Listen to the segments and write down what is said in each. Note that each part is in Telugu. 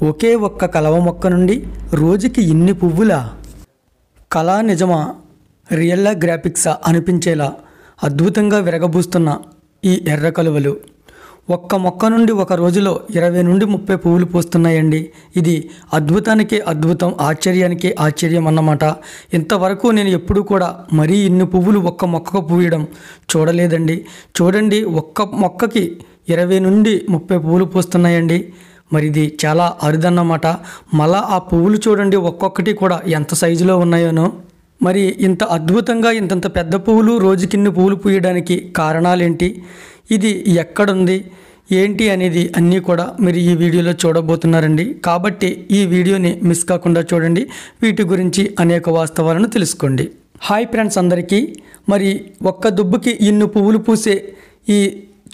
ఒకే ఒక్క కలవ మొక్క నుండి రోజుకి ఇన్ని పువ్వులా? కళా నిజమా, రియల్లా గ్రాఫిక్సా అనిపించేలా అద్భుతంగా విరగబూస్తున్న ఈ ఎర్ర కలువలు ఒక్క మొక్క నుండి ఒక రోజులో 20 నుండి 30 పువ్వులు పూస్తున్నాయండి. ఇది అద్భుతానికి అద్భుతం, ఆశ్చర్యానికి ఆశ్చర్యం అన్నమాట. ఇంతవరకు నేను ఎప్పుడూ కూడా మరీ ఇన్ని పువ్వులు ఒక్క మొక్కకు పూయడం చూడలేదండి. చూడండి, ఒక్క మొక్కకి 20 నుండి 30 పువ్వులు పూస్తున్నాయండి. మరి ఇది చాలా అరుదన్నమాట. మళ్ళా ఆ పువ్వులు చూడండి, ఒక్కొక్కటి కూడా ఎంత సైజులో ఉన్నాయోనో. మరి ఇంత అద్భుతంగా ఇంతంత పెద్ద పువ్వులు రోజుకిన్ని పువ్వులు పూయడానికి కారణాలేంటి, ఇది ఎక్కడుంది, ఏంటి అనేది అన్నీ కూడా మీరు ఈ వీడియోలో చూడబోతున్నారండి. కాబట్టి ఈ వీడియోని మిస్ కాకుండా చూడండి, వీటి గురించి అనేక వాస్తవాలను తెలుసుకోండి. హాయ్ ఫ్రెండ్స్ అందరికీ. మరి ఒక్క దుబ్బుకి ఇన్ని పువ్వులు పూసే ఈ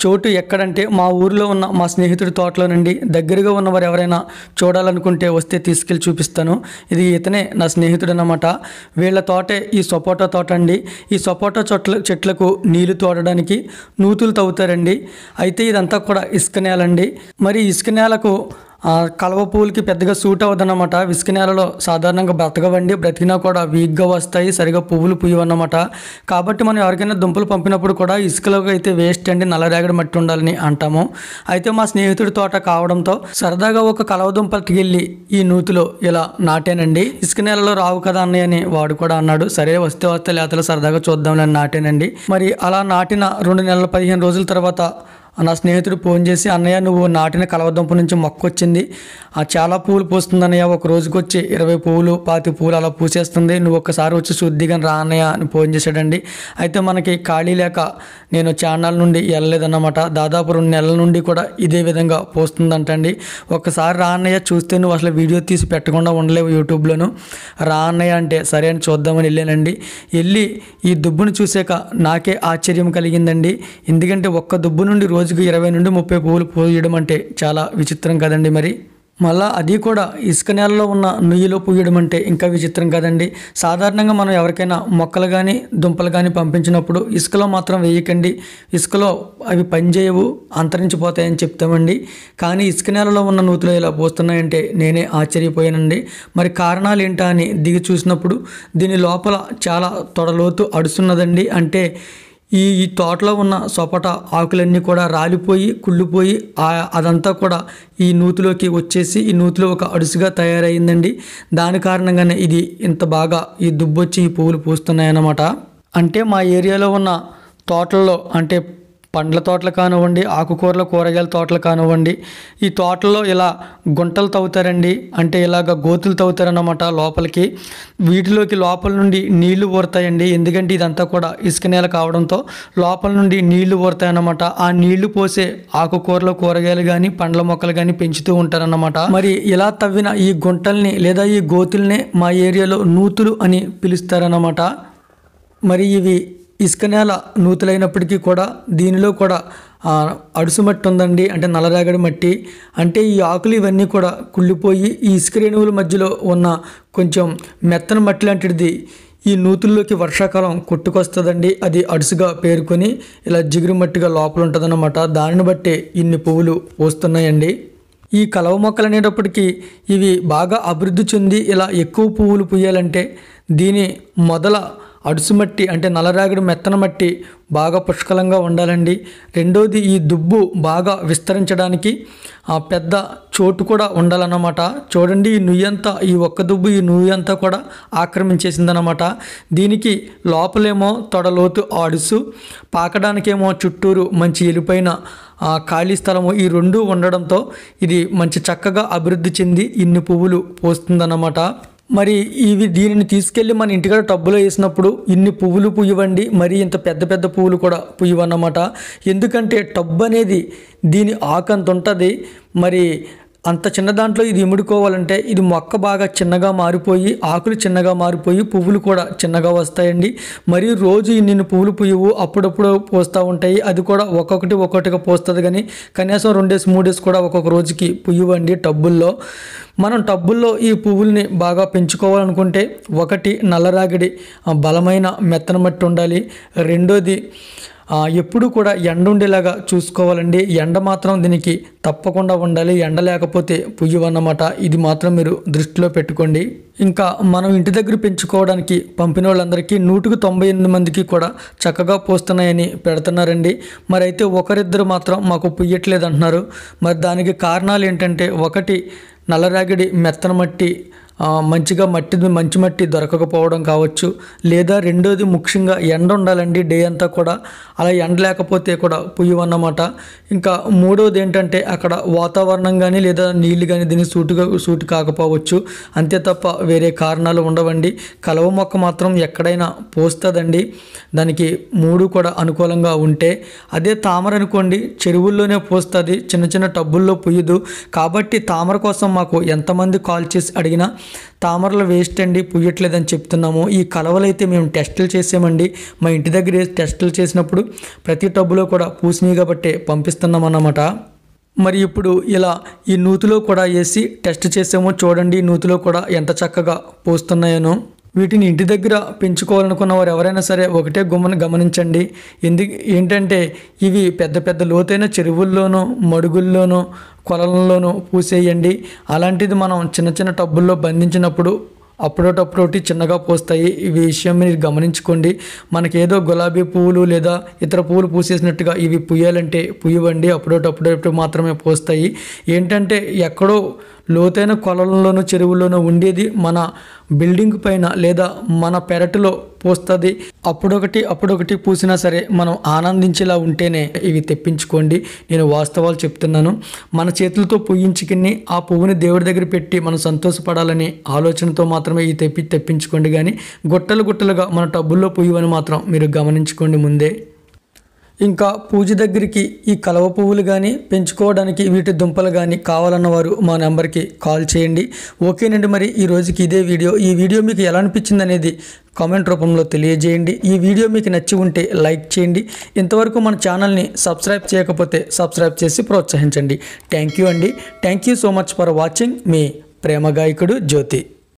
చోటు ఎక్కడంటే మా ఊరిలో ఉన్న మా స్నేహితుడి తోటలోనండి. దగ్గరగా ఉన్నవారు ఎవరైనా చూడాలనుకుంటే వస్తే తీసుకెళ్ళి చూపిస్తాను. ఇది ఇతనే నా స్నేహితుడు అన్నమాట. వీళ్ళ తోటే ఈ సపోటా తోట అండి. ఈ సపోటా చెట్లకు నీళ్లు తోడడానికి నూతులు తవ్వుతారండి. అయితే ఇదంతా కూడా ఇసుక నేలండి. మరి ఇసుక నేలకు కలవ పువ్వులకి పెద్దగా సూట్ అవ్వదన్నమాట. ఇసుక నేలలో సాధారణంగా బ్రతకవండి, బ్రతికినా కూడా వీక్గా వస్తాయి, సరిగా పువ్వులు పూయవన్నమాట. కాబట్టి మనం ఎవరికైనా దుంపలు పంపినప్పుడు కూడా ఇసుకలోకి అయితే వేస్ట్ అండి, నల్లరేగడి మట్టి ఉండాలని అంటాము. అయితే మా స్నేహితుడి తోట కావడంతో సరదాగా ఒక కలవ దుంపలకి వెళ్ళి ఈ నూతిలో ఇలా నాటానండి. ఇసుక నేలలో రావు కదా అన్నయ్య అని వాడు కూడా అన్నాడు. సరే వస్తే లేతలో సరదాగా చూద్దాంలని నాటానండి. మరి అలా నాటిన 2 నెలల 15 రోజుల తర్వాత నా స్నేహితుడు ఫోన్ చేసి, అన్నయ్య నువ్వు నాటిన కలవదుంప నుంచి మొక్క వచ్చింది, చాలా పువ్వులు పూస్తుంది అన్నయ్య, ఒక రోజుకి వచ్చి 20 పువ్వులు 25 పువ్వులు అలా పూసేస్తుంది, నువ్వు ఒక్కసారి వచ్చి శుద్ధిగా రా అన్నయ్య అని ఫోన్ చేశాడండి. అయితే మనకి ఖాళీ లేక నేను ఛానల్ నుండి వెళ్ళలేదన్నమాట. దాదాపు 2 నెలల నుండి కూడా ఇదే విధంగా పోస్తుందంటండి. ఒక్కసారి రా అన్నయ్య, చూస్తే నువ్వు అసలు వీడియో తీసి పెట్టకుండా ఉండలేవు యూట్యూబ్లోను, రా అన్నయ్య అంటే సరే అని చూద్దామని వెళ్ళానండి. వెళ్ళి ఈ దుబ్బును చూసాక నాకే ఆశ్చర్యం కలిగిందండి. ఎందుకంటే ఒక్క దుబ్బు నుండి రోజుకి 20 నుండి 30 పువ్వులు పూయడం అంటే చాలా విచిత్రం కదండి. మరి మళ్ళీ అది కూడా ఇసుక నేలలో ఉన్న నుయ్యిలో పూయడం అంటే ఇంకా విచిత్రం కదండి. సాధారణంగా మనం ఎవరికైనా మొక్కలు కానీ దుంపలు కానీ పంపించినప్పుడు ఇసుకలో మాత్రం వేయకండి, ఇసుకలో అవి పనిచేయవు, అంతరించిపోతాయని చెప్తామండి. కానీ ఇసుక నేలలో ఉన్న నూతిలో ఇలా పోస్తున్నాయంటే నేనే ఆశ్చర్యపోయానండి. మరి కారణాలు ఏంటా అని దిగి చూసినప్పుడు దీని లోపల చాలా తొడలోతు అడుస్తున్నదండి. అంటే ఈ తోటలో ఉన్న సపోటా ఆకులన్నీ కూడా రాలిపోయి కుళ్ళిపోయి అదంతా కూడా ఈ నూతిలోకి వచ్చేసి ఈ నూతిలో ఒక అడుసుగా తయారైందండి. దాని కారణంగానే ఇది ఇంత బాగా ఈ దుబ్బొచ్చి ఈ పువ్వులు పూస్తున్నాయన్నమాట. అంటే మా ఏరియాలో ఉన్న తోటల్లో, అంటే పండ్ల తోటలు కానివ్వండి, ఆకుకూరల కూరగాయల తోటలు కానివ్వండి, ఈ తోటల్లో ఇలా గుంటలు తవ్వుతారండి. అంటే ఇలాగ గోతులు తవ్వుతారన్నమాట లోపలికి. వీటిలోకి లోపల నుండి నీళ్లు ఊరుతాయండి. ఎందుకంటే ఇదంతా కూడా ఇసుక నేల కావడంతో లోపల నుండి నీళ్లు ఊరుతాయన్నమాట. ఆ నీళ్లు పోసే ఆకుకూరలు కూరగాయలు కానీ పండ్ల మొక్కలు కానీ పెంచుతూ ఉంటారన్నమాట. మరి ఇలా తవ్విన ఈ గుంటల్ని లేదా ఈ గోతుల్నే మా ఏరియాలో నూతులు అని పిలుస్తారన్నమాట. మరి ఇవి ఇసుక నేల నూతులైనప్పటికీ కూడా దీనిలో కూడా అడుసు మట్టి ఉందండి, అంటే నల్లరేగడి మట్టి. అంటే ఈ ఆకులు ఇవన్నీ కూడా కుళ్ళిపోయి ఈ ఇసుక రేణువుల మధ్యలో ఉన్న కొంచెం మెత్తని మట్టి లాంటిది ఈ నూతుల్లోకి వర్షాకాలం కొట్టుకొస్తుందండి. అది అడుసుగా పేరుకొని ఇలా జిగురు మట్టిగా లోపల ఉంటుందన్నమాట. దానిని బట్టి ఇన్ని పువ్వులు పూస్తున్నాయండి. ఈ కలవ మొక్కలు అనేటప్పటికీ ఇవి బాగా అభివృద్ధి చెంది ఇలా ఎక్కువ పువ్వులు పూయాలంటే దీని మొదల అడుసు మట్టి, అంటే నల్లరేగడి మెత్తన మట్టి బాగా పుష్కలంగా ఉండాలండి. రెండోది ఈ దుబ్బు బాగా విస్తరించడానికి పెద్ద చోటు కూడా ఉండాలన్నమాట. చూడండి, ఈ నుయ్యంతా, ఈ ఒక్క దుబ్బు ఈ నుయ్యంతా కూడా ఆక్రమించేసిందన్నమాట. దీనికి లోపలేమో తొడలోతు అడుసు, పాకడానికేమో చుట్టూరు మంచి ఎలిపైన ఖాళీ స్థలము, ఈ రెండు ఉండడంతో ఇది మంచి చక్కగా అభివృద్ధి చెంది ఇన్ని పువ్వులు పోస్తుందన్నమాట. మరి దీనిని తీసుకెళ్ళి మన ఇంటికాడ టబ్బులో వేసినప్పుడు ఇన్ని పువ్వులు పుయ్యవండి, మరి ఇంత పెద్ద పెద్ద పువ్వులు కూడా పుయ్యవన్నమాట. ఎందుకంటే టబ్బు అనేది దీని ఆకంత ఉంటుంది. మరి అంత చిన్న దాంట్లో ఇది ఇముడుకోవాలంటే ఇది మొక్క బాగా చిన్నగా మారిపోయి, ఆకులు చిన్నగా మారిపోయి పువ్వులు కూడా చిన్నగా వస్తాయండి. మరి రోజు ఇన్ని పువ్వులు పుయ్యవు, అప్పుడప్పుడు పోస్తూ ఉంటాయి. అది కూడా ఒక్కొక్కటిగా పోస్తుంది, కానీ కనీసం 2 డేస్ 3 డేస్ కూడా ఒక్కొక్క రోజుకి పుయ్యవండి టబ్బుల్లో. మనం టబ్బుల్లో ఈ పువ్వుల్ని బాగా పెంచుకోవాలనుకుంటే ఒకటి నల్లరాగిడి బలమైన మెత్తన మట్టి ఉండాలి. రెండోది ఎప్పుడు కూడా ఎండ ఉండేలాగా చూసుకోవాలండి. ఎండ మాత్రం దీనికి తప్పకుండా ఉండాలి. ఎండ లేకపోతే పుయ్యవన్నమాట. ఇది మాత్రం మీరు దృష్టిలో పెట్టుకోండి. ఇంకా మనం ఇంటి దగ్గర పెంచుకోవడానికి పంపిన వాళ్ళందరికీ 198 మందికి కూడా చక్కగా పోస్తున్నాయని పెడుతున్నారండి. మరి అయితే ఒకరిద్దరు మాత్రం మాకు పుయ్యట్లేదు అంటున్నారు. మరి దానికి కారణాలు ఏంటంటే, ఒకటి నల్లరేగడి మెత్తన మట్టి, మంచి మట్టి దొరకకపోవడం కావచ్చు, లేదా రెండోది ముఖ్యంగా ఎండ ఉండాలండి డే అంతా కూడా. అలా ఎండ లేకపోతే కూడా పుయ్యవన్నమాట. ఇంకా మూడోది ఏంటంటే, అక్కడ వాతావరణం కానీ లేదా నీళ్ళు కానీ దీనికి సూటు కాకపోవచ్చు. అంతే తప్ప వేరే కారణాలు ఉండవండి. కలువ మొక్క మాత్రం ఎక్కడైనా పోస్తుందండి, దానికి 3 కూడా అనుకూలంగా ఉంటే. అదే తామర అనుకోండి, చెరువుల్లోనే పోస్తుంది, చిన్న చిన్న టబ్బుల్లో పుయ్యదు. కాబట్టి తామర కోసం మాకు ఎంతమంది కాల్ చేసి అడిగినా తామరలు వేస్ట్ అండి, పుయ్యట్లేదని చెప్తున్నాము. ఈ కలవలైతే మేము టెస్టులు చేసామండి. మా ఇంటి దగ్గర టెస్టులు చేసినప్పుడు ప్రతి టబ్బులో కూడా పూసినాయి కాబట్టి పంపిస్తున్నాం అన్నమాట. మరి ఇప్పుడు ఇలా ఈ నూతిలో కూడా వేసి టెస్ట్ చేసాము. చూడండి నూతిలో కూడా ఎంత చక్కగా పోస్తున్నాయనో. వీటిని ఇంటి దగ్గర పెంచుకోవాలనుకున్న వారు ఎవరైనా సరే ఒకటే గమనించండి. ఏంటంటే ఇవి పెద్ద పెద్ద లోతైన చెరువుల్లోనూ, మడుగుల్లోనూ, కొలలంలోనూ పూసేయండి. అలాంటిది మనం చిన్న చిన్న టబ్బుల్లో బంధించినప్పుడు అప్పుడోటప్పుడోటి చిన్నగా పోస్తాయి. ఈ విషయం మీరు గమనించుకోండి. మనకేదో గులాబీ పువ్వులు లేదా ఇతర పువ్వులు పూసేసినట్టుగా ఇవి పుయ్యాలంటే పుయ్యవండి. అప్పుడోటప్పుడోటి మాత్రమే పోస్తాయి. ఏంటంటే ఎక్కడో లోతైన కొలలంలోనూ చెరువుల్లోనూ ఉండేది మన బిల్డింగ్ పైన లేదా మన పెరటిలో పోస్తుంది. అప్పుడొకటి పూసినా సరే మనం ఆనందించేలా ఉంటేనే ఇవి తెప్పించుకోండి. నేను వాస్తవాలు చెప్తున్నాను. మన చేతులతో పుయ్యించుకుని ఆ పువ్వుని దేవుడి దగ్గర పెట్టి మనం సంతోషపడాలని ఆలోచనతో మాత్రమే ఈ తెప్పించుకోండి. కానీ గుట్టలుగా మన టబ్బుల్లో పుయ్యవని మాత్రం మీరు గమనించుకోండి ముందే. ఇంకా పూజ దగ్గరికి ఈ కలవ పువ్వులు కానీ పెంచుకోవడానికి వీటి దుంపలు కానీ కావాలన్న వారు మా నెంబర్కి కాల్ చేయండి. ఓకేనండి. మరి ఈ రోజుకి ఇదే వీడియో. ఈ వీడియో మీకు ఎలా అనిపించింది అనేది కామెంట్ రూపంలో తెలియజేయండి. ఈ వీడియో మీకు నచ్చి ఉంటే లైక్ చేయండి. ఇంతవరకు మన ఛానల్ని సబ్స్క్రైబ్ చేయకపోతే సబ్స్క్రైబ్ చేసి ప్రోత్సహించండి. థ్యాంక్ యూ అండి. Thank you so much for watching. మీ ప్రేమ గాయకుడు జ్యోతి.